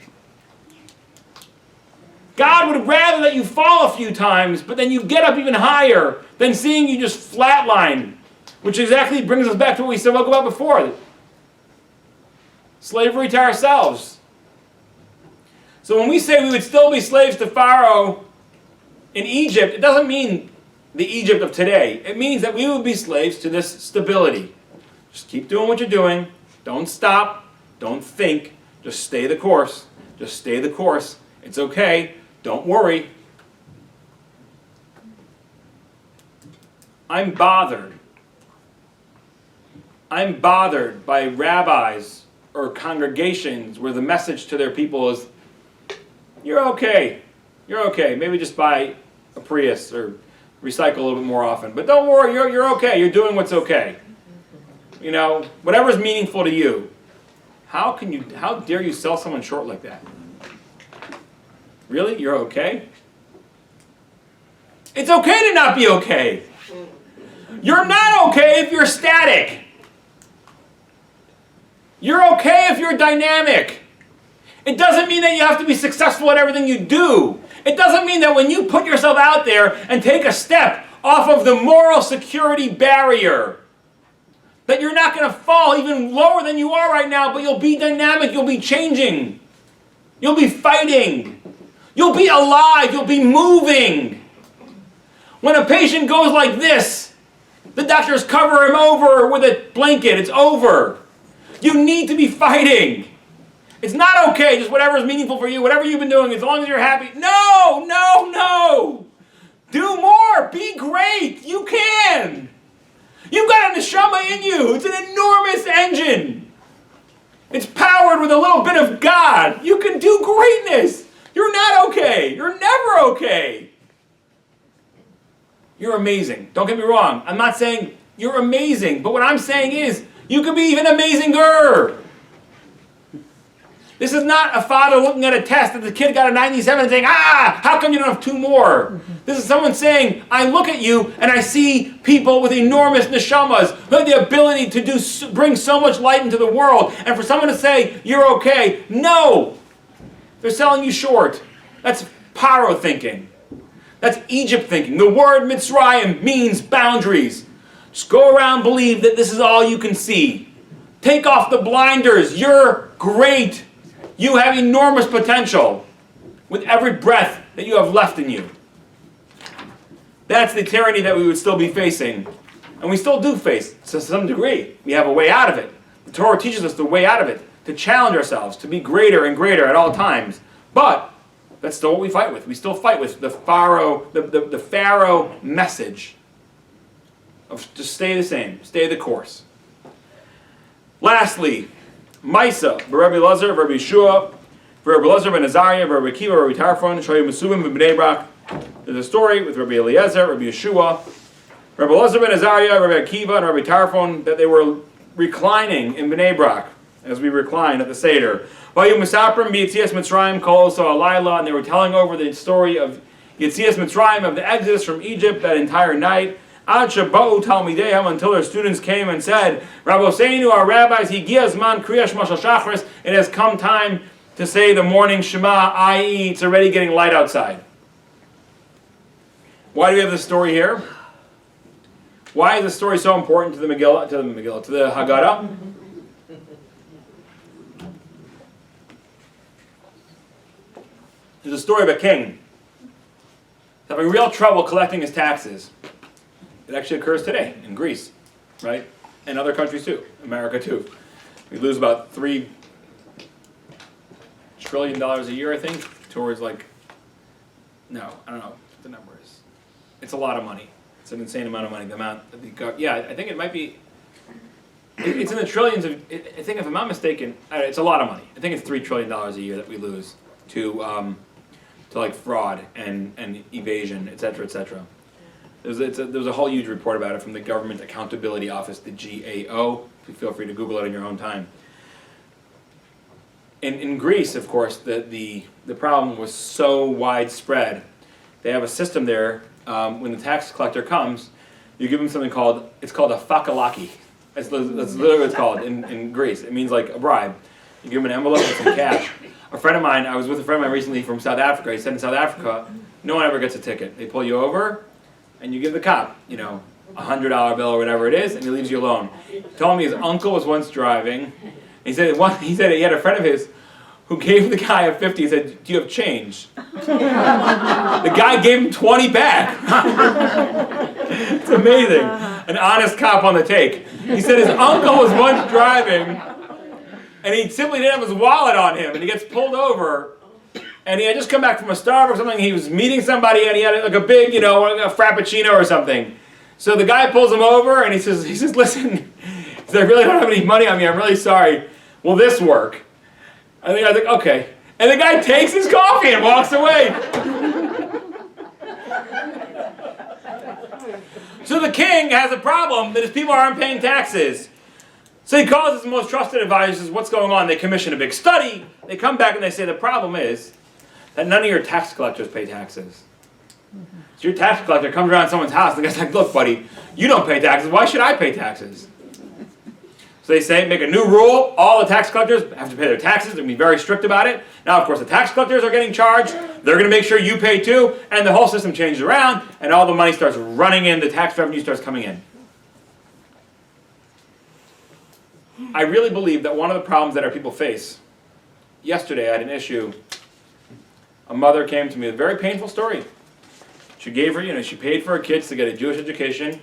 God would rather that you fall a few times, but then you get up even higher than seeing you just flatline, which exactly brings us back to what we spoke about before. Slavery to ourselves. So when we say we would still be slaves to Pharaoh in Egypt, it doesn't mean the Egypt of today. It means that we would be slaves to this stability. Just keep doing what you're doing. Don't stop. Don't think. Just stay the course. Just stay the course. It's okay. Don't worry. I'm bothered. I'm bothered by rabbis or congregations where the message to their people is, you're okay. You're okay. Maybe just buy a Prius or recycle a little bit more often. But don't worry, you're okay. You're doing what's okay. You know, whatever's meaningful to you. How dare you sell someone short like that? Really? You're okay? It's okay to not be okay. You're not okay if you're static. You're okay if you're dynamic. It doesn't mean that you have to be successful at everything you do. It doesn't mean that when you put yourself out there and take a step off of the moral security barrier, that you're not going to fall even lower than you are right now, but you'll be dynamic, you'll be changing. You'll be fighting. You'll be alive, you'll be moving. When a patient goes like this, the doctors cover him over with a blanket. It's over. You need to be fighting. It's not okay, just whatever is meaningful for you, whatever you've been doing, as long as you're happy. No, no, no. Do more. Be great. You can. You've got a neshama in you. It's an enormous engine. It's powered with a little bit of God. You can do greatness. You're not okay. You're never okay. You're amazing. Don't get me wrong. I'm not saying you're amazing, but what I'm saying is you could be even amazinger. This is not a father looking at a test that the kid got a 97 and saying, how come you don't have 2 more? This is someone saying, I look at you and I see people with enormous neshamas who have the ability to bring so much light into the world. And for someone to say, you're okay, no. They're selling you short. That's paro thinking. That's Egypt thinking. The word Mitzrayim means boundaries. Just go around, believe that this is all you can see. Take off the blinders. You're great. You have enormous potential with every breath that you have left in you. That's the tyranny that we would still be facing. And we still do face, to some degree. We have a way out of it. The Torah teaches us the way out of it, to challenge ourselves, to be greater and greater at all times. But that's still what we fight with. We still fight with the Pharaoh message of just stay the same, stay the course. Lastly, Maisa, Rabbi Lazar, Rabbi Yeshua, Rabbi Lazar ben Azariah, Rabbi Akiva, Rabbi Tarfon, Shoyu Mesubim ben Bnei Brak. There's a story with Rabbi Eliezer, Rabbi Yeshua, Rabbi Lazar ben Azariah, Rabbi Akiva, and Rabbi Tarfon that they were reclining in Bnei Brak as we recline at the Seder. Vayu Misaprim b'Yetzias Mitzrayim kol so alayla, and they were telling over the story of Yetzias Mitzrayim, of the exodus from Egypt that entire night. Ad sheba'u talmidehem, until their students came and said, Rabboseinu, our rabbis, higia zman kriyash mashal shachris, it has come time to say the morning Shema, i.e. it's already getting light outside. Why do we have this story here? Why is this story so important to the Megillah, to the Haggadah? There's a story of a king having real trouble collecting his taxes. It actually occurs today in Greece, right? And other countries too, America too. We lose about $3 trillion a year, I think, towards I don't know what the number is. It's a lot of money. It's an insane amount of money. The amount that I think it might be, it's in the trillions of, I think if I'm not mistaken, it's a lot of money. I think it's $3 trillion a year that we lose to fraud and evasion, etc., etc. There was a whole huge report about it from the Government Accountability Office, the GAO. Feel free to Google it in your own time. In Greece, of course, the problem was so widespread. They have a system there. When the tax collector comes, you give him something called a fakalaki. That's literally what it's called in Greece. It means like a bribe. You give him an envelope with some cash. I was with a friend of mine recently from South Africa. He said in South Africa, no one ever gets a ticket. They pull you over, and you give the cop, a $100 bill or whatever it is, and he leaves you alone. He told me his uncle was once driving. He said he had a friend of his who gave the guy a 50. He said, "Do you have change?" The guy gave him 20 back. It's amazing. An honest cop on the take. He said his uncle was once driving. and he simply didn't have his wallet on him, and he gets pulled over, and he had just come back from a Starbucks or something. He was meeting somebody, and he had like a big, a frappuccino or something. So the guy pulls him over, and he says, listen, I really don't have any money on me. I'm really sorry. Will this work? And the guy's like, okay. And the guy takes his coffee and walks away. So the king has a problem that his people aren't paying taxes. So he calls his most trusted advisors, says, what's going on? They commission a big study. They come back and they say, the problem is that none of your tax collectors pay taxes. So your tax collector comes around someone's house, and the guy's like, look, buddy, you don't pay taxes. Why should I pay taxes? So they say, make a new rule. All the tax collectors have to pay their taxes. They're going to be very strict about it. Now, of course, the tax collectors are getting charged. They're going to make sure you pay too. And the whole system changes around, and all the money starts running in. The tax revenue starts coming in. I really believe that one of the problems that our people face, yesterday I had an issue. A mother came to me with a very painful story. She gave her, she paid for her kids to get a Jewish education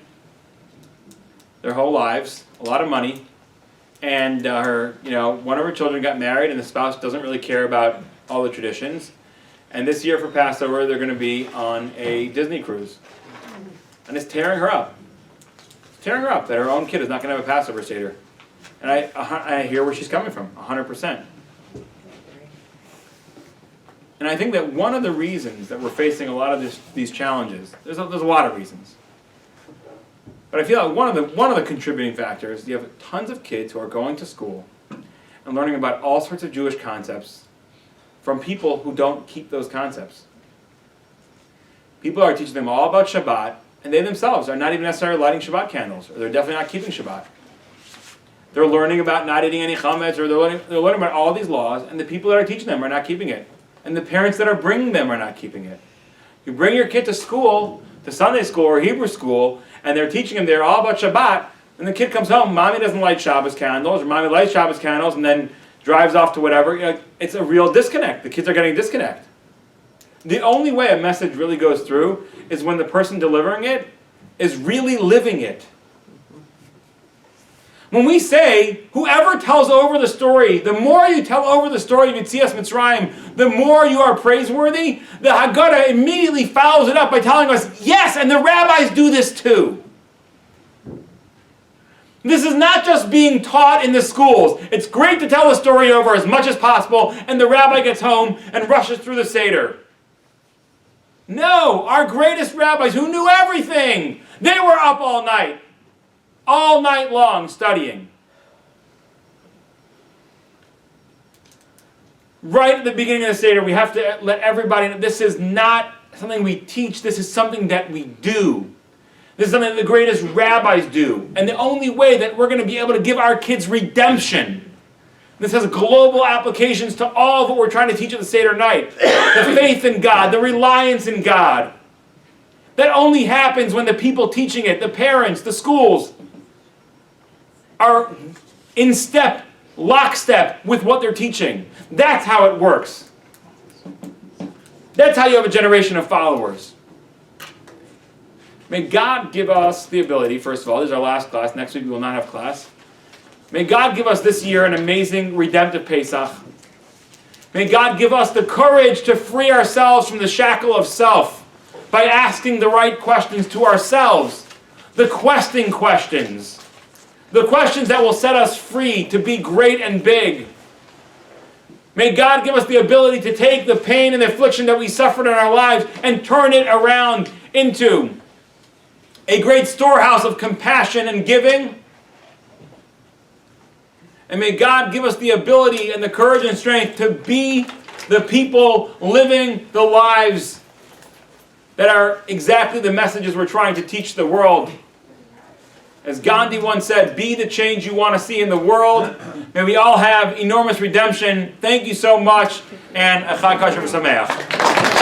their whole lives, a lot of money. And one of her children got married, and the spouse doesn't really care about all the traditions. And this year for Passover, they're going to be on a Disney cruise. And it's tearing her up. It's tearing her up that her own kid is not going to have a Passover Seder. And I hear where she's coming from, 100%. And I think that one of the reasons that we're facing a lot of these challenges, there's a lot of reasons. But I feel like one of the contributing factors, you have tons of kids who are going to school and learning about all sorts of Jewish concepts from people who don't keep those concepts. People are teaching them all about Shabbat, and they themselves are not even necessarily lighting Shabbat candles, or they're definitely not keeping Shabbat. They're learning about not eating any chametz, or they're learning about all these laws, and the people that are teaching them are not keeping it. And the parents that are bringing them are not keeping it. You bring your kid to school, to Sunday school or Hebrew school, and they're teaching them they're all about Shabbat, and the kid comes home, mommy doesn't light Shabbos candles, or mommy lights Shabbos candles, and then drives off to whatever. It's a real disconnect. The kids are getting a disconnect. The only way a message really goes through is when the person delivering it is really living it. When we say, whoever tells over the story, the more you tell over the story of Yetzias Mitzrayim, the more you are praiseworthy, the Haggadah immediately follows it up by telling us, yes, and the rabbis do this too. This is not just being taught in the schools. It's great to tell the story over as much as possible, and the rabbi gets home and rushes through the Seder. No, our greatest rabbis who knew everything, they were up all night long studying. Right at the beginning of the Seder, we have to let everybody know this is not something we teach, this is something that we do. This is something that the greatest rabbis do. And the only way that we're going to be able to give our kids redemption, this has global applications to all of what we're trying to teach at the Seder night. The faith in God, the reliance in God. That only happens when the people teaching it, the parents, the schools, are in step, lockstep with what they're teaching. That's how it works. That's how you have a generation of followers. May God give us the ability, first of all, this is our last class, next week we will not have class. May God give us this year an amazing redemptive Pesach. May God give us the courage to free ourselves from the shackle of self by asking the right questions to ourselves, the questing questions. The questions that will set us free to be great and big. May God give us the ability to take the pain and the affliction that we suffered in our lives and turn it around into a great storehouse of compassion and giving. And may God give us the ability and the courage and strength to be the people living the lives that are exactly the messages we're trying to teach the world. As Gandhi once said, be the change you want to see in the world. May we all have enormous redemption. Thank you so much, and Chag Kosher V'Sameach.